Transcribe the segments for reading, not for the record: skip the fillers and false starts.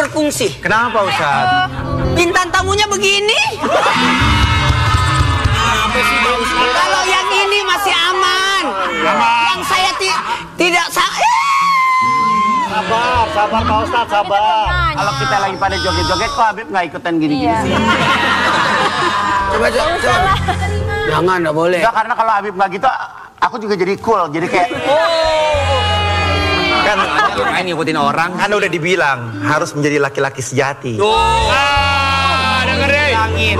berfungsi. Kenapa Ustaz? Bintang tamunya begini. Kalau yang ini masih aman. Yang saya tidak Sabar Pak Ustaz, sabar. Kalau kita lagi pada joget-joget, kok Habib nggak ikutan gini-gini sih? Coba. Jangan, nggak boleh. Enggak, karena kalau Habib nggak gitu, aku juga jadi cool. Jadi kayak... Kan ngikutin orang. Kan udah dibilang, harus menjadi laki-laki sejati. Dengerin.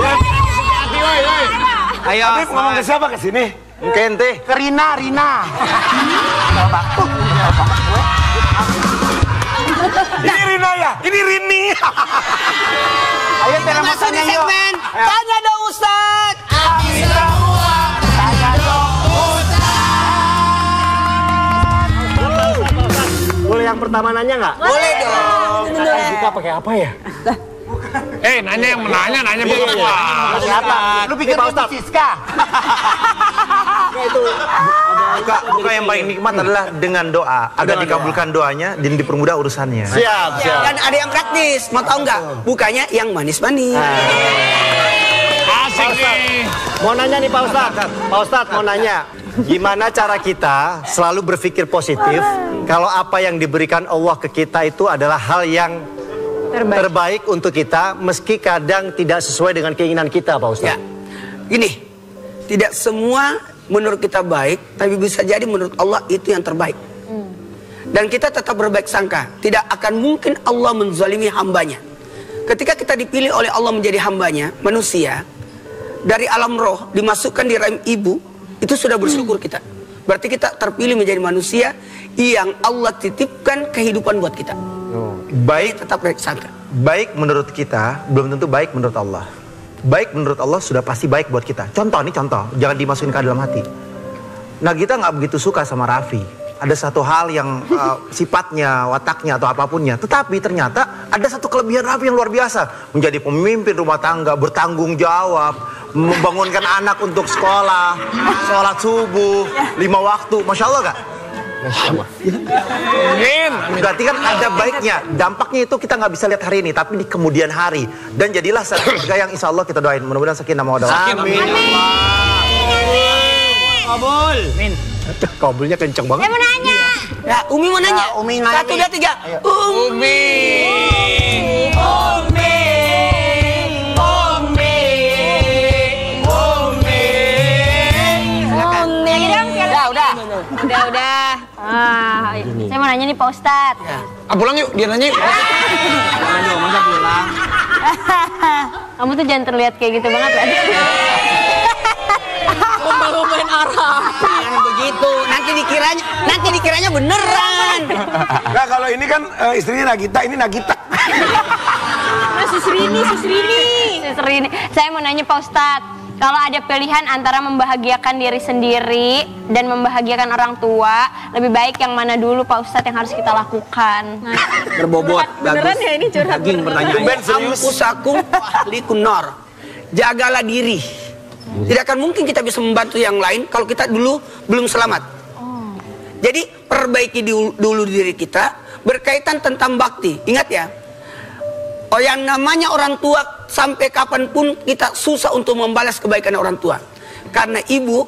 Ayo, Habib ngomong ke siapa kesini? ke ente. Ke Rina. Ini Rina ya? Ini Rini. Ayo kita Masuk di tanya yuk. segmen Tanya Dong Ustaz. Boleh yang pertama nanya nggak? Boleh dong. Buka pakai apa ya? Nanya yang menanya, nanya bukan gua. Siapa? Lu pikir Pak Ustaz? Siska? Buka yang paling nikmat adalah dengan doa agar dikabulkan doanya dan dipermudah urusannya. Siap. Dan ada yang praktis. Mau tahu nggak? Bukanya yang manis-manis. Asik nih. Mau nanya nih Pak Ustadz. Pak Ustadz mau nanya, gimana cara kita selalu berpikir positif kalau apa yang diberikan Allah ke kita itu adalah hal yang terbaik untuk kita, meski kadang tidak sesuai dengan keinginan kita, Pak Ustadz. Ya, gini, tidak semua menurut kita baik, tapi bisa jadi menurut Allah itu yang terbaik. Dan kita tetap berbaik sangka, tidak akan mungkin Allah menzalimi hambanya. Ketika kita dipilih oleh Allah menjadi hambanya, manusia, dari alam roh dimasukkan di rahim ibu, itu sudah bersyukur kita. Berarti kita terpilih menjadi manusia yang Allah titipkan kehidupan buat kita. Baik, Tetap baik sangka. baik menurut kita belum tentu baik menurut Allah. Baik menurut Allah sudah pasti baik buat kita. Contoh, jangan dimasukin ke dalam hati. Nah, kita nggak begitu suka sama Raffi. Ada satu hal yang sifatnya, wataknya atau apapunnya. Tetapi ternyata ada satu kelebihan Raffi yang luar biasa. Menjadi pemimpin rumah tangga, bertanggung jawab, membangunkan anak untuk sekolah, sholat subuh, 5 waktu. Masya Allah gak? Berarti kan ada baiknya. Dampaknya itu kita nggak bisa lihat hari ini, tapi di kemudian hari. Dan jadilah satu keluarga yang insya Allah kita doain. Mudah-mudahan sakinah mawaddah. Amin. Kabul. Min. Kabulnya kenceng banget. Saya mau nanya. Ya, Umi mau nanya. Ya, Umi nanya 1, nih. 2, 3. Umi. Udah. Saya mau nanya nih Pak Ustadz. Pulang yuk, dia nanya yuk. Masa pulang? Kamu tuh jangan terlihat kayak gitu banget lah. Main arah. Jangan begitu. Nanti dikiranya beneran. Nah, kalau ini kan istrinya Nagita, ini Nagita. Susrini. Saya mau nanya Pak Ustadz. Kalau ada pilihan antara membahagiakan diri sendiri dan membahagiakan orang tua, lebih baik yang mana dulu Pak Ustadz yang harus kita lakukan? Berbobot. Beneran ya ini curhat? Daging pertanyaan. Ben serius. Ampusakum ahli kunor. Jagalah diri. Tidak akan mungkin kita bisa membantu yang lain kalau kita dulu belum selamat. Jadi perbaiki dulu diri kita berkaitan tentang bakti. Ingat ya, yang namanya orang tua sampai kapanpun kita susah untuk membalas kebaikan orang tua. Karena ibu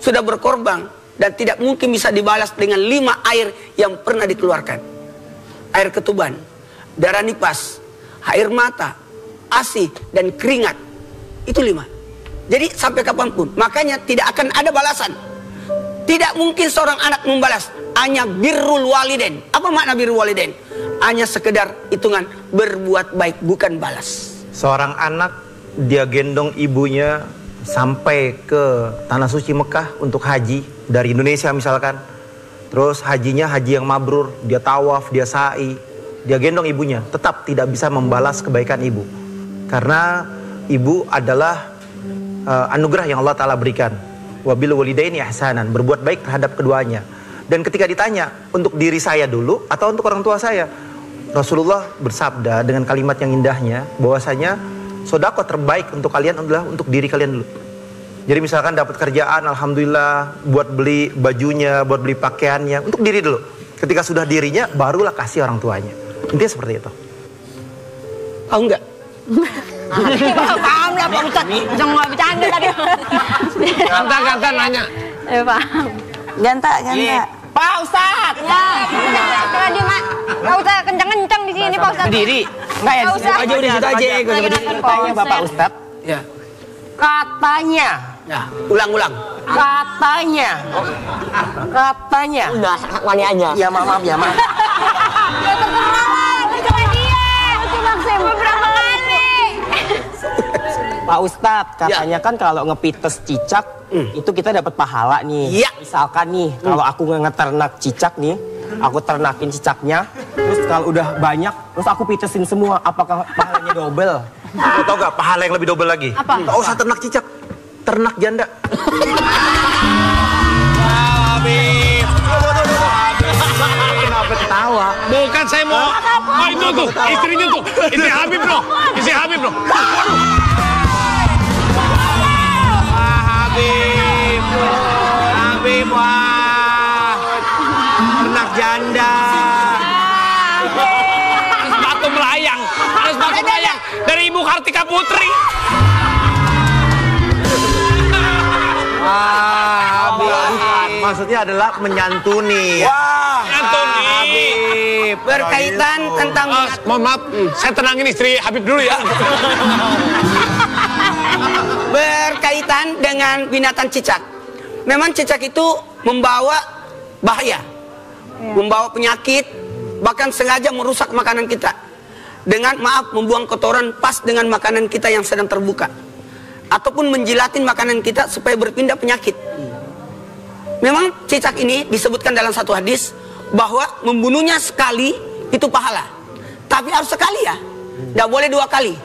sudah berkorban dan tidak mungkin bisa dibalas dengan 5 air yang pernah dikeluarkan. Air ketuban, darah nipas, air mata, ASI, dan keringat. Itu 5. Jadi sampai kapanpun. Makanya tidak akan ada balasan. Tidak mungkin seorang anak membalas. Hanya birrul waliden. Apa makna birrul waliden? Hanya sekedar hitungan berbuat baik, bukan balas. Seorang anak, dia gendong ibunya sampai ke Tanah Suci Mekah untuk haji. Dari Indonesia misalkan. Terus hajinya haji yang mabrur. Dia tawaf, dia sa'i. Dia gendong ibunya. Tetap tidak bisa membalas kebaikan ibu. Karena ibu adalah anugerah yang Allah Ta'ala berikan. Wabil walidaini ihsanan. Berbuat baik terhadap keduanya. Dan ketika ditanya, untuk diri saya dulu atau untuk orang tua saya? Rasulullah bersabda dengan kalimat yang indahnya, bahwasanya sedekah terbaik untuk kalian adalah untuk diri kalian dulu. Jadi misalkan dapat kerjaan, alhamdulillah, buat beli bajunya, buat beli pakaiannya, untuk diri dulu. Ketika sudah dirinya, barulah kasih orang tuanya. Intinya seperti itu. Oh enggak. Paham lah Pak Ustadz. Jangan bercanda tadi. Ganta nanya. Paham. Ganta. Pak Ustadz. Ya, coba dia Mak. Nggak usah kencang-kencang di sini Pak Ustadz. Berdiri. Enggak ya? Nggak usah. Aja udah situ aja. Tanya Bapak Ustadz. Ya. Katanya. Ya, ulang. Katanya. Udah, mani aja. Ya maaf. Coba dia. Lucu Maksim. Beberapa kali. Pak Ustadz, katanya kan kalau ngepites cicak, itu kita dapat pahala nih. Iya. Misalkan nih, kalau aku ngeternak cicak nih, aku ternakin cicaknya, terus kalau udah banyak, terus aku pitesin semua, apakah pahalanya double? Lo tau gak pahala yang lebih double lagi? Apa? Gak usah ternak cicak, ternak janda. Kenapa ketawa? Bukan saya mau. Oh itu tuh, istrinya tuh. Istri Habib bro. Habib, wah. Ternak janda. Harus batu melayang dari Ibu Kartika Putri. Maksudnya adalah menyantuni. Wah, Antoni. Habib. berkaitan tentang Mohon maaf, saya tenangin istri Habib dulu ya. berkaitan dengan binatang cicak. Memang cicak itu membawa bahaya, membawa penyakit, bahkan sengaja merusak makanan kita. Dengan membuang kotoran pas dengan makanan kita yang sedang terbuka, ataupun menjilatin makanan kita supaya berpindah penyakit. Memang cicak ini disebutkan dalam satu hadis bahwa membunuhnya sekali itu pahala, tapi harus sekali ya, tidak boleh 2 kali.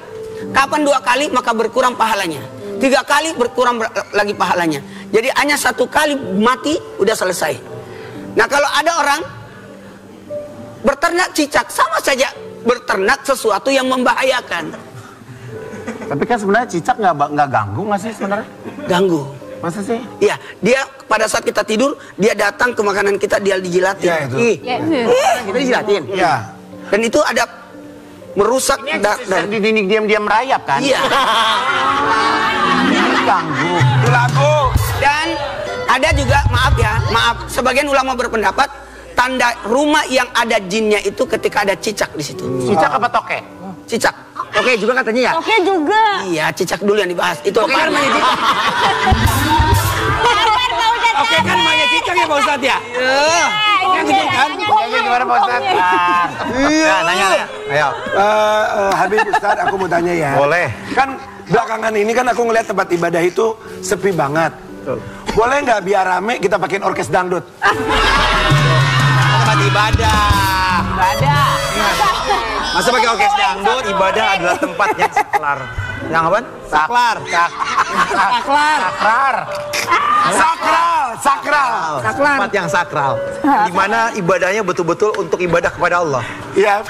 Kapan 2 kali maka berkurang pahalanya, 3 kali berkurang lagi pahalanya. Jadi hanya 1 kali mati udah selesai. Nah kalau ada orang berternak cicak, sama saja berternak sesuatu yang membahayakan. Tapi kan sebenarnya cicak nggak ganggu nggak sih sebenarnya? Ganggu. Masa sih? Iya, dia pada saat kita tidur, dia datang ke makanan kita, dia dijilatin. Iya, itu. Kita dijilatin. Iya. Dan itu ada merusak Dan di dinding diam-diam merayap kan? Iya. Ganggu. Dan ada juga, maaf, sebagian ulama berpendapat tanda rumah yang ada jinnya itu ketika ada cicak di situ. Cicak apa toke? Cicak. Oke juga katanya ya? Oke juga. Iya, cicak dulu yang dibahas. Itu oke kan namanya cicak. Oke kan namanya cicak ya Pak Ustadz ya? Iya. Kan? Gimana Pak Ustadz? Iya, nanya. Ayo. Habib Ustadz, aku mau tanya ya. Boleh. Kan belakangan ini kan aku ngeliat tempat ibadah itu sepi banget. Boleh nggak biar rame kita pakein orkes dangdut? Tempat ibadah. Masa pakai orkes dangdut, ibadah adalah tempat yang saklar. Yang apa? Saklar. Sakral. Tempat yang sakral. Di mana ibadahnya betul-betul untuk ibadah kepada Allah. Iya.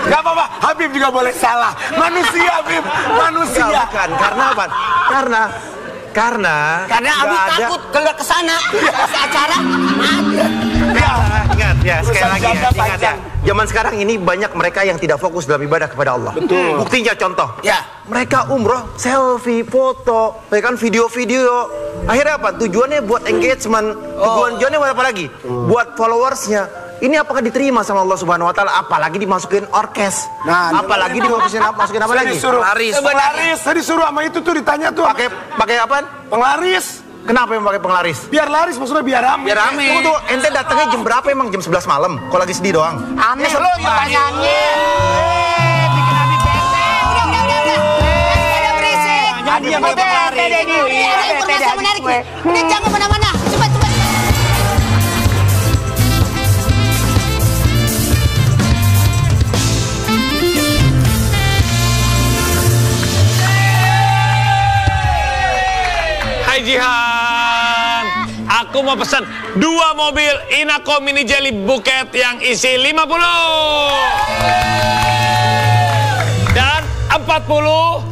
Gak apa-apa, Habib juga boleh salah. Manusia, Habib. Manusia. Bukan, karena apa? Karena Habib nggak ada- takut kalau ke sana, selesai acara, mati. Ingat ya, sekali lagi ya, Urusan ingat ya. Zaman sekarang ini banyak mereka yang tidak fokus dalam ibadah kepada Allah. Betul. Buktinya contoh. Ya. Mereka umroh, selfie, foto, ya kan video-video. Akhirnya apa? Tujuannya buat engagement. Tujuannya buat apa lagi? Buat followersnya. Ini apakah diterima sama Allah Subhanahu Wa Taala? Apalagi dimasukin orkes. Nah, apalagi dimasukin apa Saya lagi? disuruh penglaris. Saya disuruh sama itu tuh ditanya tuh. Pakai apaan? Penglaris. Kenapa yang pakai penglaris? Biar laris, maksudnya biar rame. Biar rame. Tunggu tuh, ente datangnya jam berapa emang? Jam 11 malam? Kalau lagi sedih doang. Aneh lo pertanyaannya. Bikin Habib bete. Udah berisik. Jadi yang pakai penglaris. Ada informasi menarik nih. Udah jangan kemana-mana. Cepat. Hai Jihan, aku mau pesan 2 mobil Inako Mini Jelly Buket yang isi 50 dan 40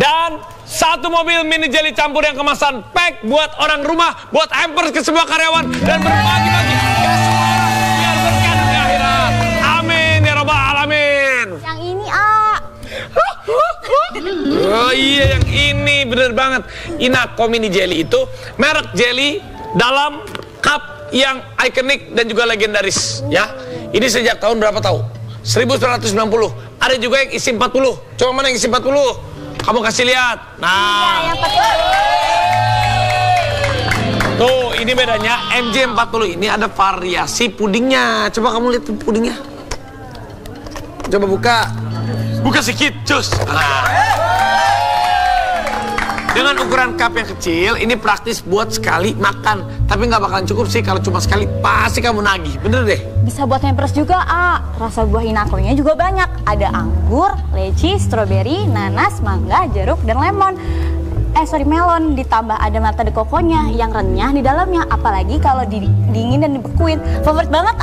dan 1 mobil mini jelly campur yang kemasan pack buat orang rumah, buat hampers ke semua karyawan dan berbagi-bagi ke semua orang biar berkah di akhirat. Amin ya rabbal alamin. Yang ini Oh iya, yang ini bener banget. Inako Mini Jelly itu merek jelly dalam cup yang ikonik dan juga legendaris ya. Ini sejak tahun berapa tahu? 1990. Ada juga yang isi 40. Coba mana yang isi 40? Kamu kasih lihat. Nah. Yang Tuh, ini bedanya. MJ40 ini ada variasi pudingnya. Coba kamu lihat pudingnya. Coba buka. Buka sedikit, cus. Nah. Dengan ukuran cup yang kecil, ini praktis buat sekali makan. Tapi nggak bakalan cukup sih kalau cuma sekali, pasti kamu nagih. Bener deh. Bisa buat hampers juga, Rasa buah Inakonya juga banyak. Ada anggur, leci, stroberi, nanas, mangga, jeruk, dan lemon. Melon. Ditambah ada mata de kokonya yang renyah di dalamnya. Apalagi kalau dingin dan dibekuin. Favorit banget,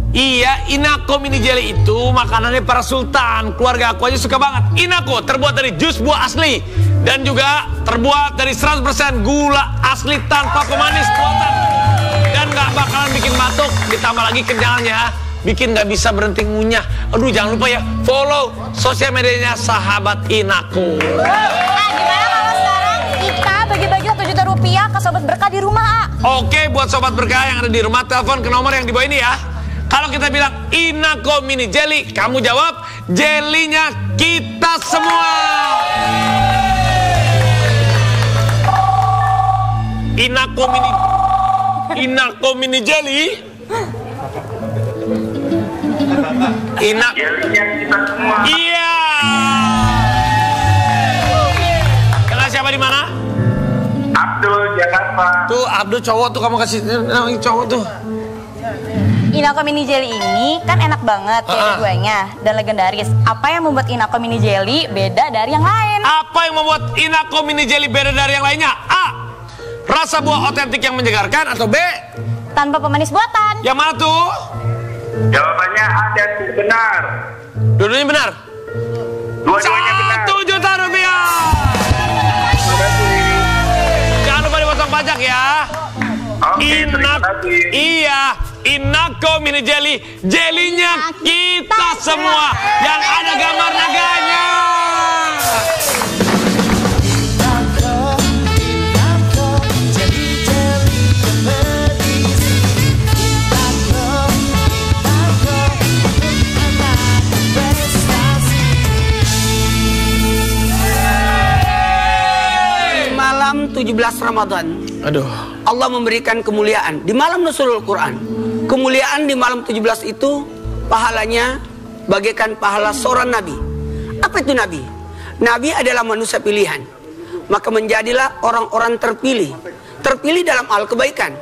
Iya, Inako Mini Jelly itu makanannya para sultan. Keluarga aku aja suka banget. Inako terbuat dari jus buah asli dan juga terbuat dari 100% gula asli tanpa pemanis buatan. Dan gak bakalan bikin batuk. Ditambah lagi kenyalnya, bikin gak bisa berhenti ngunyah. Aduh, jangan lupa ya, follow sosial medianya sahabat Inako. Gimana kalau sekarang kita bagi-bagi 1 juta rupiah ke Sobat Berkah di rumah, Oke, buat Sobat Berkah yang ada di rumah, telepon ke nomor yang di bawah ini ya. Kalau kita bilang Inako Mini Jelly, kamu jawab jelinya kita semua. Inako Mini Jelly. Jelinya kita semua. Iya. Kenal siapa di mana? Abdul Jakarta. Tuh Abdul cowok tuh, kamu kasih cowok tuh. Inako Mini Jelly ini kan enak banget keduanya dan legendaris. Apa yang membuat Inako Mini Jelly beda dari yang lain? Apa yang membuat Inako Mini Jelly beda dari yang lainnya? A. Rasa buah otentik yang menyegarkan. Atau B. Tanpa pemanis buatan. Yang mana tuh? Jawabannya ada tuh, benar. Dua-duanya benar? Dua-duanya benar. 1 juta rupiah. Jangan lupa dipotong pajak ya. Inako Mini Jelly, jelinya kita semua yang ada gambar naganya. Malam 17 Ramadan. Aduh. Allah memberikan kemuliaan di malam Nuzulul Quran. Kemuliaan di malam 17 itu pahalanya bagaikan pahala seorang nabi. Apa itu nabi? Nabi adalah manusia pilihan. Maka menjadilah orang-orang terpilih. Terpilih dalam hal kebaikan.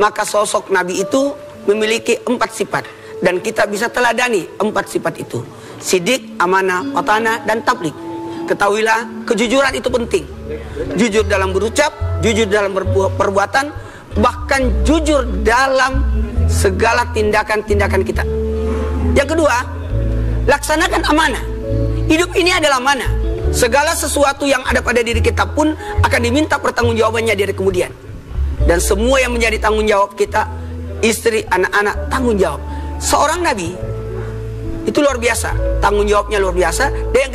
Maka sosok nabi itu memiliki 4 sifat. Dan kita bisa teladani 4 sifat itu. Sidik, amanah, watana, dan tablik. Ketahuilah, kejujuran itu penting. Jujur dalam berucap, jujur dalam perbuatan, bahkan jujur dalam segala tindakan-tindakan kita. Yang kedua, laksanakan amanah. Hidup ini adalah amanah. Segala sesuatu yang ada pada diri kita pun akan diminta pertanggungjawabannya dari kemudian. Dan semua yang menjadi tanggung jawab kita, istri, anak-anak, tanggung jawab. Seorang nabi itu luar biasa, tanggung jawabnya luar biasa. Dan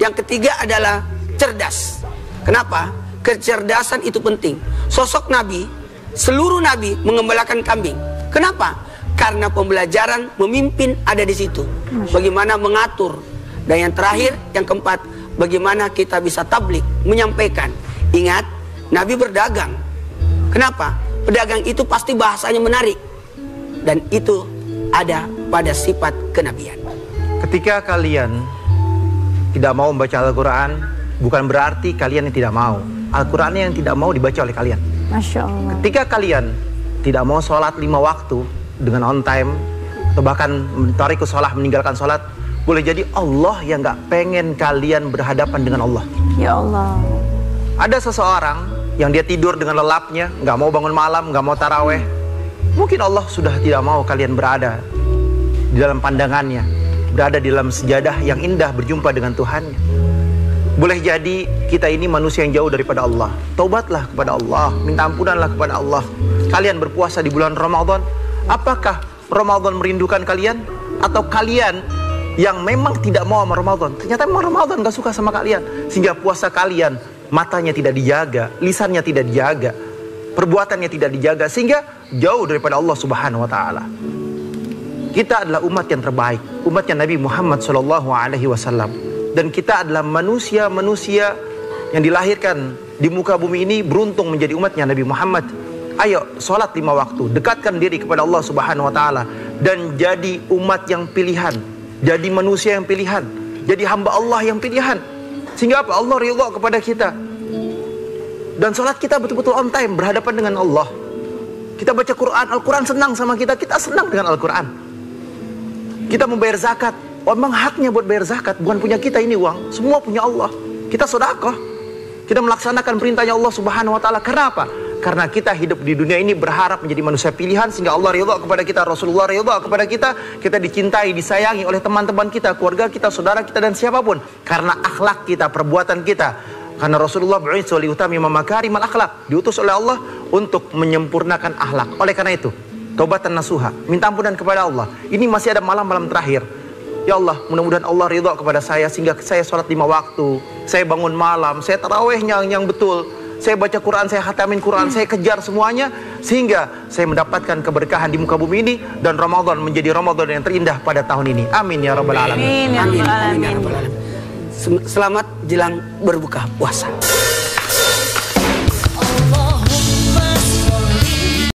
yang ketiga adalah cerdas. Kenapa? Kecerdasan itu penting. Sosok nabi, seluruh nabi mengembalakan kambing. Kenapa? Karena pembelajaran memimpin ada di situ. Bagaimana mengatur. Dan yang terakhir, yang keempat, bagaimana kita bisa tablik, menyampaikan. Ingat, nabi berdagang. Kenapa? Pedagang itu pasti bahasanya menarik. Dan itu ada pada sifat kenabian. Ketika kalian tidak mau membaca Al-Quran, bukan berarti kalian yang tidak mau. Al-Quran yang tidak mau dibaca oleh kalian. Masya Allah. Ketika kalian tidak mau sholat 5 waktu dengan on time, atau bahkan tarikus sholat, meninggalkan sholat, boleh jadi Allah yang gak pengen kalian berhadapan dengan Allah. Ya Allah. Ada seseorang yang dia tidur dengan lelapnya, gak mau bangun malam, gak mau taraweh. Mungkin Allah sudah tidak mau kalian berada di dalam pandangannya, berada di dalam sejadah yang indah berjumpa dengan Tuhannya. Boleh jadi kita ini manusia yang jauh daripada Allah. Taubatlah kepada Allah, minta ampunanlah kepada Allah. Kalian berpuasa di bulan Ramadan, apakah Ramadan merindukan kalian? Atau kalian yang memang tidak mau sama Ramadan. Ternyata memang Ramadan gak suka sama kalian, sehingga puasa kalian matanya tidak dijaga, lisannya tidak dijaga, perbuatannya tidak dijaga, sehingga jauh daripada Allah Subhanahu wa taala. Kita adalah umat yang terbaik, umatnya Nabi Muhammad SAW, dan kita adalah manusia-manusia yang dilahirkan di muka bumi ini beruntung menjadi umatnya Nabi Muhammad. Ayo sholat 5 waktu, dekatkan diri kepada Allah Subhanahu wa taala, dan jadi umat yang pilihan, jadi manusia yang pilihan, jadi hamba Allah yang pilihan, sehingga apa? Allah ridha kepada kita, dan sholat kita betul-betul on time, berhadapan dengan Allah. Kita baca Quran, Al-Quran senang sama kita, kita senang dengan Al-Quran. Kita membayar zakat, memang haknya buat bayar zakat, bukan punya kita ini uang, semua punya Allah. Kita sedekah, kita melaksanakan perintahnya Allah Subhanahu wa taala. Karena apa? Karena kita hidup di dunia ini berharap menjadi manusia pilihan, sehingga Allah ridha kepada kita, Rasulullah ridha kepada kita, kita dicintai, disayangi oleh teman-teman kita, keluarga kita, saudara kita, dan siapapun. Karena akhlak kita, perbuatan kita. Karena Rasulullah bu'itsa liutammima makarimal akhlak, diutus oleh Allah untuk menyempurnakan akhlak. Oleh karena itu, taubatan nasuha, minta ampunan kepada Allah. Ini masih ada malam-malam terakhir. Ya Allah, mudah-mudahan Allah ridha kepada saya, sehingga saya sholat 5 waktu, saya bangun malam, saya tarawihnya yang betul, saya baca Quran, saya khatamin Quran, saya kejar semuanya, sehingga saya mendapatkan keberkahan di muka bumi ini, dan Ramadan menjadi Ramadan yang terindah pada tahun ini. Amin ya rabbal alamin. Amin ya rabbal alamin. Selamat jelang berbuka puasa.